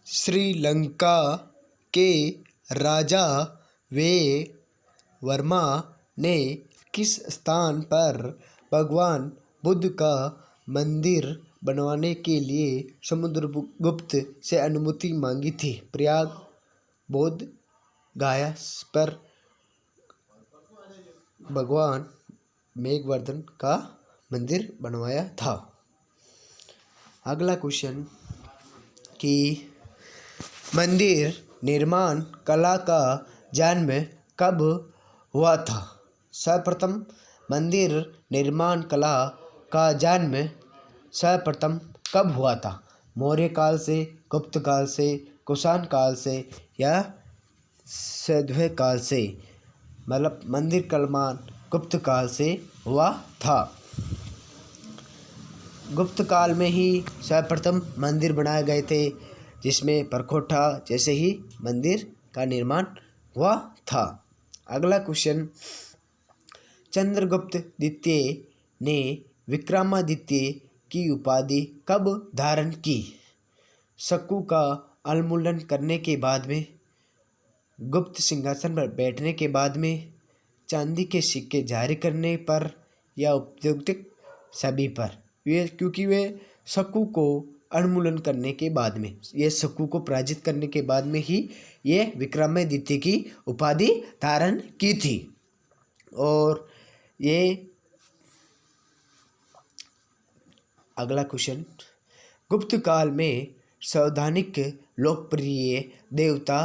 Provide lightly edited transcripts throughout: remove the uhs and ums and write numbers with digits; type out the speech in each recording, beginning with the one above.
श्रीलंका के राजा वर्मा ने किस स्थान पर भगवान बुद्ध का मंदिर बनवाने के लिए समुद्रगुप्त से अनुमति मांगी थी? प्रयाग, बोध गया पर भगवान मेघवर्धन का मंदिर बनवाया था। अगला क्वेश्चन कि मंदिर निर्माण कला का जन्म कब हुआ था? सर्वप्रथम मंदिर निर्माण कला का जन्म सर्वप्रथम कब हुआ था? मौर्य काल से, गुप्त काल से, कुषाण काल से या सतवाहन काल से? मतलब मंदिर का निर्माण गुप्त काल से हुआ था। गुप्त काल में ही सर्वप्रथम मंदिर बनाए गए थे, जिसमें परखोटा जैसे ही मंदिर का निर्माण हुआ था। अगला क्वेश्चन, चंद्रगुप्त द्वितीय ने विक्रमादित्य की उपाधि कब धारण की? शक्कू का उन्मूलन करने के बाद में, गुप्त सिंहासन पर बैठने के बाद में, चांदी के सिक्के जारी करने पर या उपयुक्त सभी पर? क्योंकि वे शक्कू को उन्मूलन करने के बाद में, ये शक्कू को पराजित करने के बाद में ही ये विक्रमादित्य की उपाधि धारण की थी। और ये अगला क्वेश्चन, गुप्त काल में सर्वाधिक लोकप्रिय देवता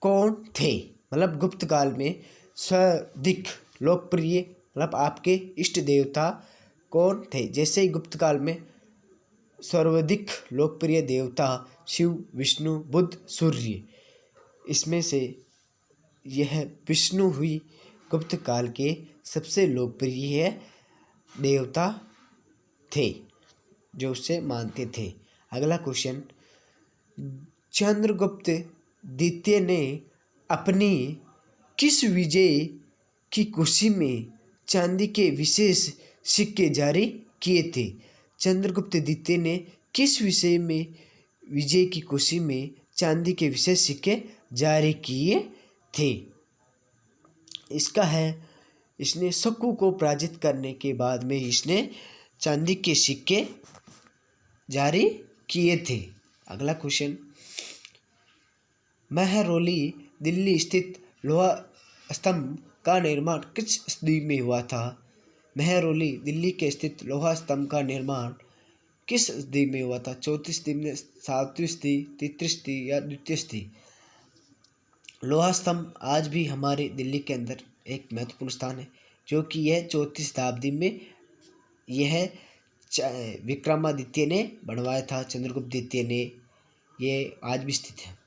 कौन थे? मतलब गुप्त काल में सर्वाधिक लोकप्रिय मतलब आपके इष्ट देवता कौन थे? जैसे ही गुप्त काल में सर्वाधिक लोकप्रिय देवता शिव, विष्णु, बुध, सूर्य, इसमें से यह विष्णु हुई गुप्त काल के सबसे लोकप्रिय देवता थे, जो उसे मानते थे। अगला क्वेश्चन, चंद्रगुप्त द्वितीय ने अपनी किस विजय की खुशी में चांदी के विशेष सिक्के जारी किए थे? चंद्रगुप्त द्वितीय ने किस विजय की खुशी में चांदी के विशेष सिक्के जारी किए थे? इसका है, इसने शक्कू को पराजित करने के बाद में इसने चांदी के सिक्के जारी किए थे। अगला क्वेश्चन, महरौली दिल्ली स्थित लोहा स्तंभ का निर्माण किस सदी में हुआ था? महरौली दिल्ली के स्थित लोहा स्तंभ का निर्माण किस सदी में हुआ था? 34वीं सदी में, 7वीं सदी, 33वीं सदी या द्वितीय सदी? लोहा स्तंभ आज भी हमारे दिल्ली के अंदर एक महत्वपूर्ण स्थान है, जो कि यह 34वीं शताब्दी में यह विक्रमादित्य ने बनवाया था, चंद्रगुप्त द्वितीय ने। ये आज भी स्थित है।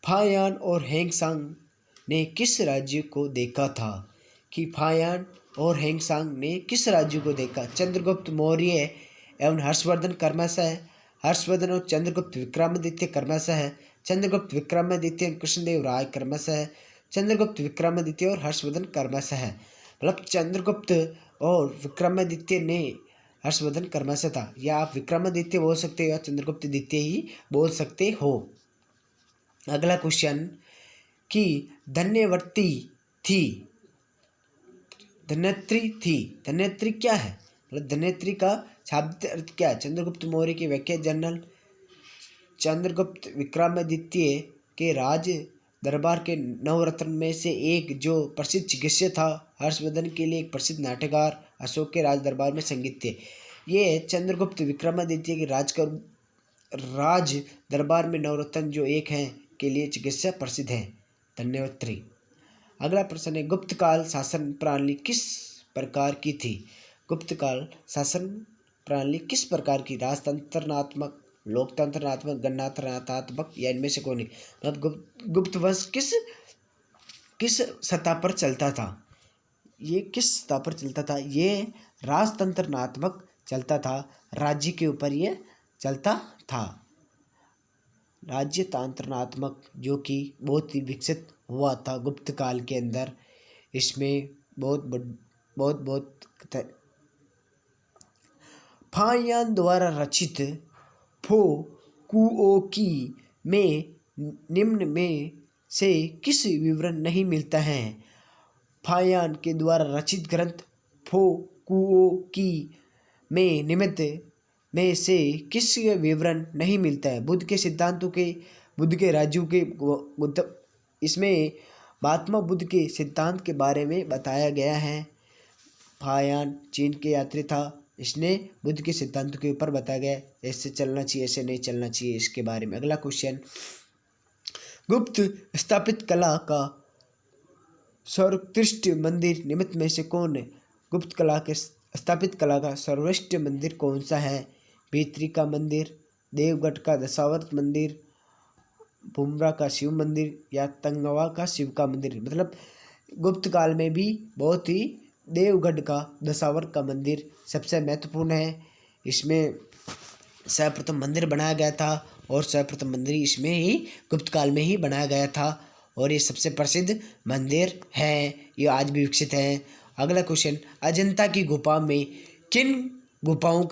फाहियान और होंगसांग ने किस राज्य को देखा था? कि फाहियान और होंगसांग ने किस राज्य को देखा? चंद्रगुप्त मौर्य एवं हर्षवर्धन क्रमशः, हर्षवर्धन और चंद्रगुप्त विक्रमादित्य क्रमशः, चंद्रगुप्त विक्रमादित्य कृष्णदेव राय क्रमशः, चंद्रगुप्त विक्रमादित्य और हर्षवर्धन क्रमशः। मतलब चंद्रगुप्त और विक्रमादित्य ने हर्षवर्धन क्रमशः था, या आप विक्रमादित्य बोल सकते हो या चंद्रगुप्त द्वितीय ही बोल सकते हो। अगला क्वेश्चन, कि धन्यवती थी, धन्यत्री थी, धन्यत्री क्या है? मतलब धन्यत्री का शाब्दिक अर्थ क्या है? चंद्रगुप्त मौर्य के व्याख्या जनरल, चंद्रगुप्त विक्रमादित्य के राज दरबार के नवरत्न में से एक, जो प्रसिद्ध चिकित्सक था, हर्षवर्धन के लिए एक प्रसिद्ध नाट्यकार, अशोक के राज दरबार में संगीत थे। ये चंद्रगुप्त विक्रमादित्य के राज दरबार में नवरत्न जो एक हैं के लिए चिकित्सक प्रसिद्ध हैं, धन्यवत्री। अगला प्रश्न है, गुप्त काल शासन प्रणाली किस प्रकार की थी? गुप्त काल शासन प्रणाली किस प्रकार की? राजतंत्रनात्मक, लोकतंत्रनात्मक, गणतंत्रात्मक या इनमें से कोई नहीं? मतलब गुप्त वंश किस सत्ता पर चलता था? ये किस सत्ता पर चलता था? ये राजतंत्रनात्मक चलता था, राज्य के ऊपर ये चलता था। राज्यतंत्रनात्मक जो कि बहुत ही विकसित हुआ था गुप्त काल के अंदर, इसमें बहुत फाहियान द्वारा रचित फो कुओं की में निम्न में से किस विवरण नहीं मिलता है? फाहियान के द्वारा रचित ग्रंथ फो कुओं की में निमित्त में से किस विवरण नहीं मिलता है? बुद्ध के सिद्धांतों के, बुद्ध के राज्यों के, इसमें महात्मा बुद्ध के सिद्धांत के बारे में बताया गया है। फाहियान चीन के यात्री था, इसने बुद्ध के सिद्धांतों के ऊपर बताया गया, ऐसे चलना चाहिए, ऐसे नहीं चलना चाहिए, इसके बारे में। अगला क्वेश्चन, गुप्त स्थापित कला का सर्वोत्कृष्ट मंदिर निम्न में से कौन है? गुप्त कला के स्थापित कला का सर्वोत्कृष्ट मंदिर कौन सा है? भीतरी का मंदिर, देवगढ़ का दशावतार मंदिर, बुमरा का शिव मंदिर या तंगवा का शिव का मंदिर? मतलब गुप्त काल में भी बहुत ही देवगढ़ का दशावतार का मंदिर सबसे महत्वपूर्ण है। इसमें सर्वप्रथम मंदिर बनाया गया था और सर्वप्रथम मंदिर इसमें ही गुप्त काल में ही बनाया गया था और ये सबसे प्रसिद्ध मंदिर है, ये आज भी विकसित है। अगला क्वेश्चन, अजंता की गुफा में किन गुफाओं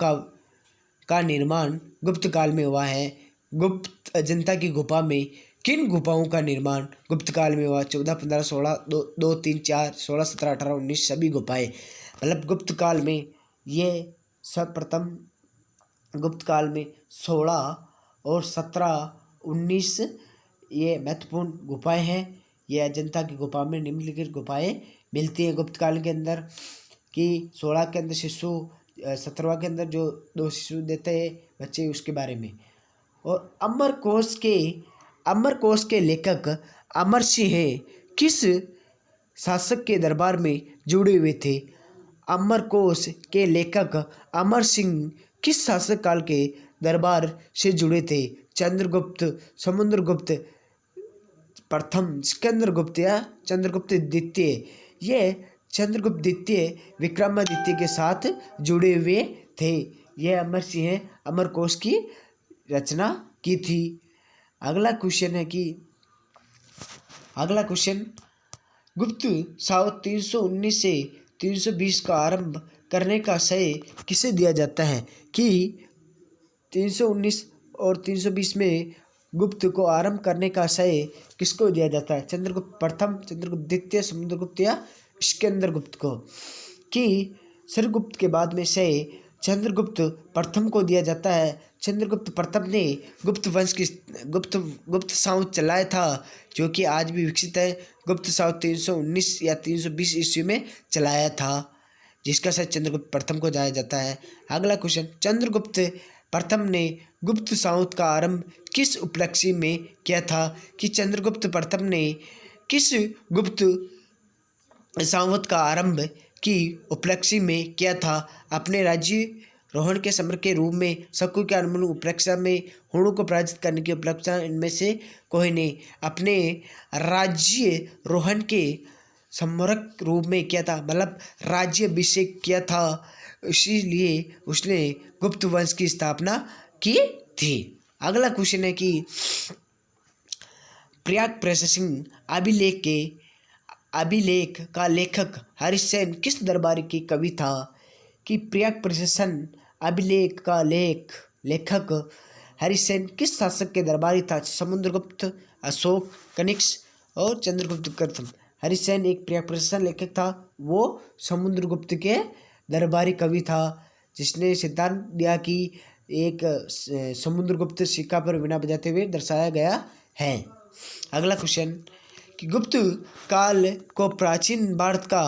का निर्माण गुप्त काल में हुआ है? गुप्त अजंता की गुफा में किन गुफाओं का निर्माण गुप्त काल में हुआ? 14, 15, 16, 2, 3, 4, 16, 17, 18, 19 सभी गुफाएं। मतलब गुप्त काल में ये सर्वप्रथम गुप्त काल में 16 और 17, 19 ये महत्वपूर्ण गुफाएं हैं। ये अजंता की गुफा में निम्नलिखित गुफाएं मिलती हैं गुप्त काल के अंदर, कि 16 के अंदर शिशु, 17वां के अंदर जो 2 शिशु देते हैं बच्चे, उसके बारे में। और अमरकोश के लेखक अमर सिंह किस शासक के दरबार में जुड़े हुए थे? अमरकोश के लेखक अमर सिंह किस शासक काल के दरबार से जुड़े थे? चंद्रगुप्त, समुद्रगुप्त प्रथम, सिकंदरगुप्त या चंद्रगुप्त द्वितीय? ये चंद्रगुप्त द्वितीय विक्रमादित्य के साथ जुड़े हुए थे। यह अमर सिंह अमरकोश की रचना की थी। अगला क्वेश्चन, गुप्त सावत 319 से 320 का आरंभ करने का श्रेय किसे दिया जाता है? कि 319 और 320 में गुप्त को आरंभ करने का श्रेय किसको दिया जाता है? चंद्रगुप्त प्रथम, चंद्रगुप्त द्वितीय, समुद्रगुप्त या सिकंदरगुप्त को? कि सरगुप्त के बाद में श्रेय चंद्रगुप्त प्रथम को दिया जाता है। चंद्रगुप्त प्रथम ने गुप्त सावत चलाया था, जो कि आज भी विकसित है। गुप्त सावत 319 या 320 ईस्वी में चलाया था, जिसका श्रेय चंद्रगुप्त प्रथम को जाया जाता है। अगला क्वेश्चन, चंद्रगुप्त प्रथम ने गुप्त सावत का आरंभ किस उपलक्ष्य में किया था? कि चंद्रगुप्त प्रथम ने किस गुप्त सावत का आरंभ की उपलक्ष्य में किया था? अपने राज्य रोहन के समर के रूप में शक्य के अनुमूल उपलक्ष्य में हुणों को पराजित करने की उपलक्ष्य इनमें से कोई ने अपने राज्य रोहन के समरक रूप में किया था, मतलब राज्य अभिषेक किया था, इसीलिए उसने गुप्त वंश की स्थापना की थी। अगला क्वेश्चन है कि प्रयाग प्रशंसिंग अभिलेख का लेखक हरिसेन किस दरबार की कवि था? कि प्रयाग प्रशंसन अभिलेख का लेखक हरिसेन किस शासक के दरबारी था? समुद्रगुप्त, अशोक, कनिष्क और चंद्रगुप्त प्रथम। हरिसेन एक प्रयाग प्रशंसन लेखक था, वो समुद्रगुप्त के दरबारी कवि था, जिसने सिद्धांत दिया कि एक समुद्रगुप्त सिक्का पर वीणा बजाते हुए दर्शाया गया है। अगला क्वेश्चन कि गुप्त काल को प्राचीन भारत का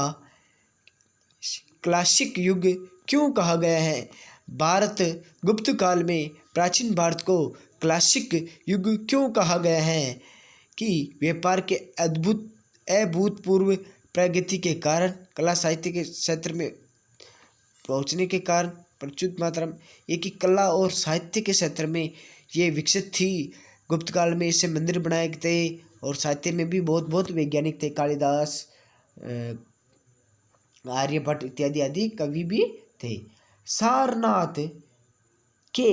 क्लासिक युग क्यों कहा गया है? भारत गुप्त काल में प्राचीन भारत को क्लासिक युग क्यों कहा गया है? कि व्यापार के अभूतपूर्व प्रगति के कारण, कला साहित्य के क्षेत्र में पहुंचने के कारण, प्रचुर मात्रा में एक ही कला और साहित्य के क्षेत्र में ये विकसित थी। गुप्त काल में इससे मंदिर बनाए गए थे और साहित्य में भी बहुत वैज्ञानिक थे। कालिदास, आर्यभट्ट इत्यादि आदि कवि भी थे। सारनाथ के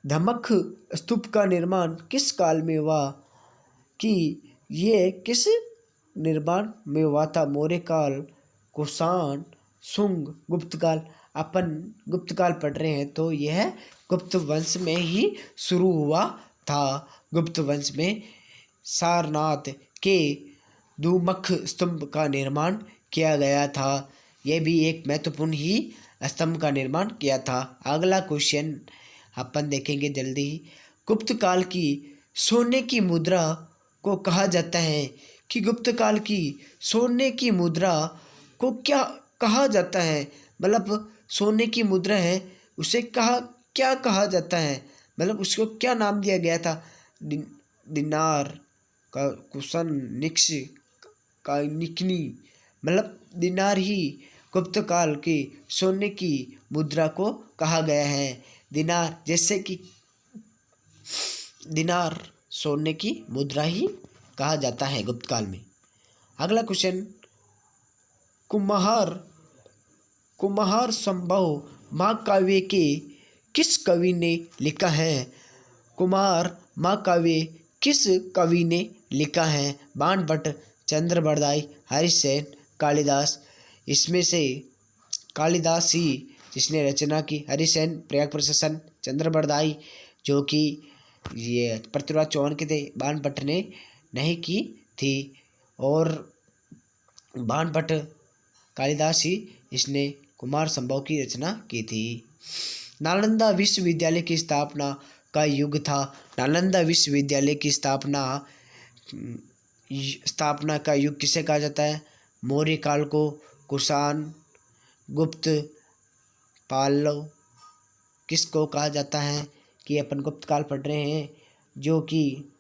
धमक स्तूप का निर्माण किस काल में हुआ? कि ये किस निर्माण में हुआ था? मौर्य काल, कुषाण, शुंग, गुप्त काल? अपन गुप्त काल पढ़ रहे हैं तो यह गुप्त वंश में ही शुरू हुआ था। गुप्त वंश में सारनाथ के दुमुख स्तंभ का निर्माण किया गया था। यह भी एक महत्वपूर्ण ही स्तंभ का निर्माण किया था। अगला क्वेश्चन अपन देखेंगे जल्दी ही। गुप्त काल की सोने की मुद्रा को कहा जाता है कि गुप्त काल की सोने की मुद्रा को क्या कहा जाता है, मतलब सोने की मुद्रा है उसे क्या कहा जाता है, मतलब उसको क्या नाम दिया गया था। दिनार का कुशन निक्ष का निकनी, मतलब दिनार ही गुप्त काल की सोने की मुद्रा को कहा गया है। दिनार जैसे कि दिनार सोने की मुद्रा ही कहा जाता है गुप्त काल में। अगला क्वेश्चन, कुम्हार संभव महाकाव्य के किस कवि ने लिखा है। कुमार महाकाव्य किस कवि ने लिखा है। बाण भट्ट, चंद्र बरदाई, हरिसेन, कालिदास। इसमें से कालिदास ही जिसने रचना की, हरिसेन प्रयाग प्रशासन, चंद्र बरदाई जो कि ये पृथ्वीराज चौहान के थे, बाण भट्ट ने नहीं की थी। और बाण भट्ट कालिदास ही इसने कुमार संभव की रचना की थी। नालंदा विश्वविद्यालय की स्थापना का युग था। नालंदा विश्वविद्यालय की स्थापना का युग किसे कहा जाता है। मौर्य काल को, कुषाण, गुप्त, पालव किसको कहा जाता है कि अपन गुप्त काल पढ़ रहे हैं जो कि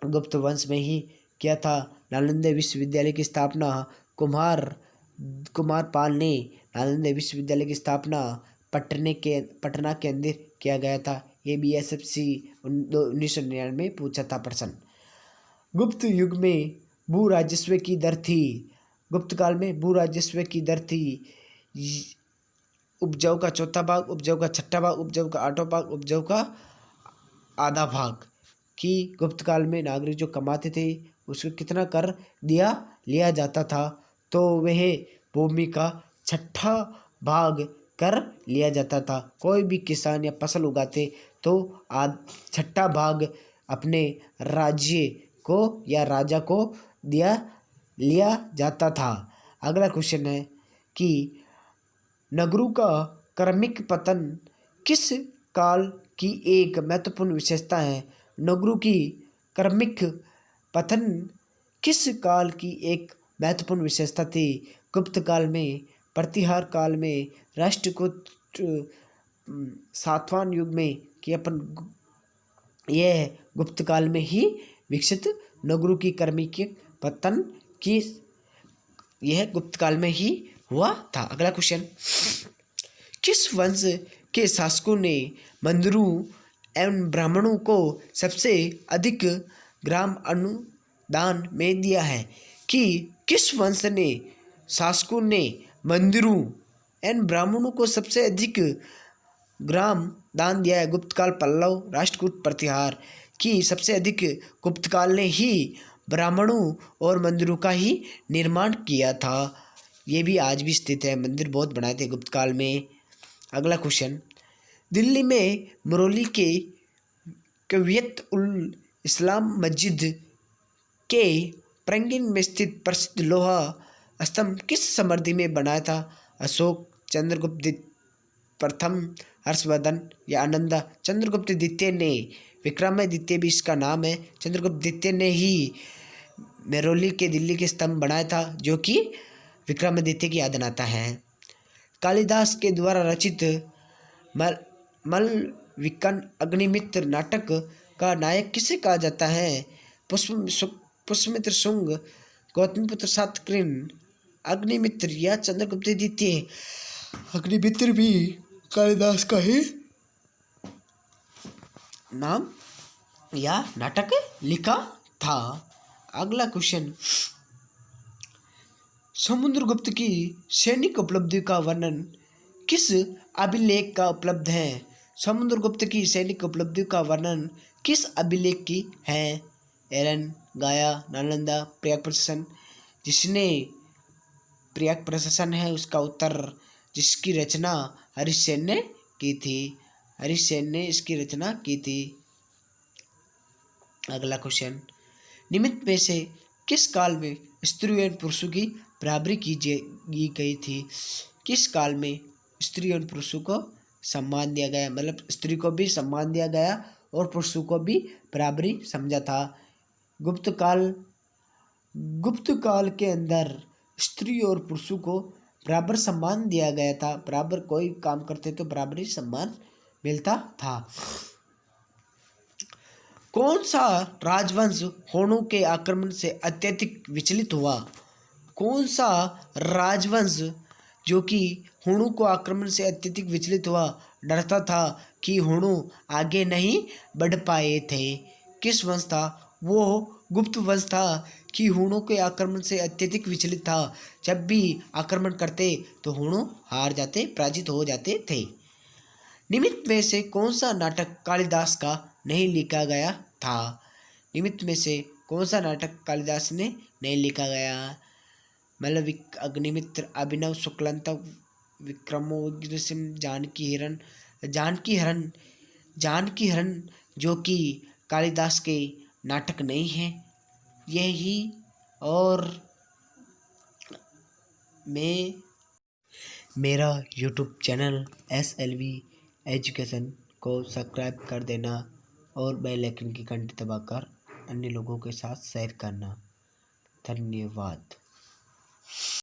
गुप्त वंश में ही किया था। नालंदा विश्वविद्यालय की स्थापना कुमार पाल ने नालंदा विश्वविद्यालय की स्थापना पटना के अंदर किया गया था। ये भी SFC 1999 में पूछा था प्रश्न। गुप्त युग में भू राजस्व की दर थी। गुप्त काल में भू राजस्व की दर थी उपजाऊ का चौथा भाग, उपजाऊ का छठा भाग, उपजाऊ का आठवां भाग, उपजाऊ का आधा भाग। कि गुप्त काल में नागरिक जो कमाते थे उसको कितना कर लिया जाता था, तो वह भूमि का छठा भाग कर लिया जाता था। कोई भी किसान या फसल उगाते तो छठा भाग अपने राज्य को या राजा को लिया जाता था। अगला क्वेश्चन है कि नगरों का क्रमिक पतन किस काल की एक महत्वपूर्ण विशेषता है। नगरों की क्रमिक पतन किस काल की एक महत्वपूर्ण विशेषता थी। गुप्त काल में, प्रतिहार काल में, राष्ट्रकूट सातवां युग में कि अपन यह गुप्त काल में ही विकसित नगरों की क्रमिक पतन की यह गुप्त काल में ही हुआ था। अगला क्वेश्चन, किस वंश के शासकों ने मंदिरों एवं ब्राह्मणों को सबसे अधिक ग्राम अनुदान में दिया है। कि किस वंश ने शासकों ने मंदिरों एवं ब्राह्मणों को सबसे अधिक ग्राम दान दिया है। गुप्त काल, पल्लव, राष्ट्रकूट, प्रतिहार। कि सबसे अधिक गुप्त काल ने ही ब्राह्मणों और मंदिरों का ही निर्माण किया था। ये भी आज भी स्थित है, मंदिर बहुत बनाए थे गुप्त काल में। अगला क्वेश्चन, दिल्ली में मरौली के कवियत उल इस्लाम मस्जिद के प्रांगण में स्थित प्रसिद्ध लोहा स्तंभ किस समृद्धि में बनाया था। अशोक, चंद्रगुप्त प्रथम, हर्षवर्धन या आनंदा। चंद्रगुप्त द्वितीय ने, विक्रमादित्य भी इसका नाम है, चंद्रगुप्त द्वितीय ने ही मेरौली के दिल्ली के स्तंभ बनाया था जो कि विक्रमादित्य की याद दिलाता है। कालिदास के द्वारा रचित मलविकन अग्निमित्र नाटक का नायक किसे कहा जाता है। पुष्यमित्र शुंग, गौतमीपुत्र सातकर्णी, अग्निमित्र या चंद्रगुप्त द्वितीय। अग्निमित्र भी कालिदास का ही नाम या नाटक लिखा था। अगला क्वेश्चन, समुद्रगुप्त की सैनिक उपलब्धि का वर्णन किस अभिलेख का उपलब्ध है। समुद्रगुप्त की सैनिक उपलब्धि का वर्णन किस अभिलेख की है। एरन, गाया, नालंदा, प्रयाग प्रशासन। जिसने प्रयाग प्रशासन है उसका उत्तर जिसकी रचना हरीश सेन ने की थी। हरीश सेन ने इसकी रचना की थी। अगला क्वेश्चन, निम्न में से किस काल में स्त्री और पुरुषों की बराबरी की गई थी? किस काल में स्त्री और पुरुषों को सम्मान दिया गया, मतलब स्त्री को भी सम्मान दिया गया और पुरुषों को भी बराबरी समझा था? गुप्त काल के अंदर स्त्री और पुरुषों को बराबर सम्मान दिया गया था। बराबर कोई काम करते तो बराबरी सम्मान मिलता था। कौन सा राजवंश होणों के आक्रमण से अत्यधिक विचलित हुआ? कौन सा राजवंश जो कि हुणों को आक्रमण से अत्यधिक विचलित हुआ, डरता था कि हुणों आगे नहीं बढ़ पाए थे? किस वंश था वो? गुप्त वंश था कि हुणों के आक्रमण से अत्यधिक विचलित था। जब भी आक्रमण करते तो हुणों हार जाते, पराजित हो जाते थे। निमित्त में से कौन सा नाटक कालिदास का नहीं लिखा गया था? निमित्त में से कौन सा नाटक कालिदास ने नहीं लिखा गया? मतलब अग्निमित्र, अभिनव शुक्लांत, विक्रमोर्वशीय, जानकी हरण जो कि कालिदास के नाटक नहीं है। यही, और मैं मेरा यूट्यूब चैनल SLV एजुकेशन को सब्सक्राइब कर देना और बेल आइकन की घंटी दबाकर अन्य लोगों के साथ शेयर करना। धन्यवाद।